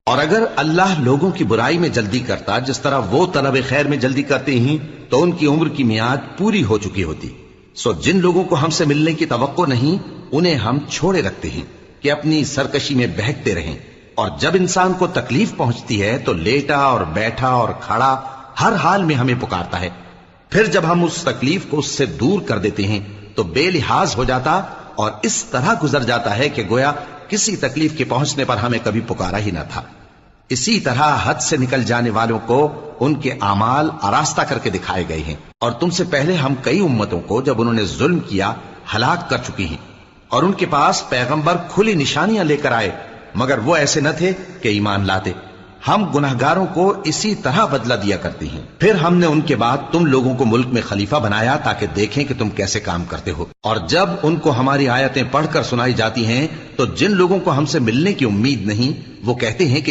اور اگر اللہ لوگوں کی برائی میں جلدی کرتا جس طرح وہ طلب خیر میں جلدی کرتے ہیں تو ان کی عمر کی میعاد پوری ہو چکی ہوتی. سو جن لوگوں کو ہم سے ملنے کی توقع نہیں انہیں ہم چھوڑے رکھتے ہیں کہ اپنی سرکشی میں بہکتے رہیں. اور جب انسان کو تکلیف پہنچتی ہے تو لیٹا اور بیٹھا اور کھڑا ہر حال میں ہمیں پکارتا ہے. پھر جب ہم اس تکلیف کو اس سے دور کر دیتے ہیں تو بے لحاظ ہو جاتا اور اس طرح گزر جاتا ہے کہ گویا کسی تکلیف کے پہنچنے پر ہمیں کبھی پکارا ہی نہ تھا. اسی طرح حد سے نکل جانے والوں کو ان کے اعمال آراستہ کر کے دکھائے گئے ہیں. اور تم سے پہلے ہم کئی امتوں کو جب انہوں نے ظلم کیا ہلاک کر چکی ہیں، اور ان کے پاس پیغمبر کھلی نشانیاں لے کر آئے مگر وہ ایسے نہ تھے کہ ایمان لاتے. ہم گناہگاروں کو اسی طرح بدلہ دیا کرتے ہیں. پھر ہم نے ان کے بعد تم لوگوں کو ملک میں خلیفہ بنایا تاکہ دیکھیں کہ تم کیسے کام کرتے ہو. اور جب ان کو ہماری آیتیں پڑھ کر سنائی جاتی ہیں تو جن لوگوں کو ہم سے ملنے کی امید نہیں وہ کہتے ہیں کہ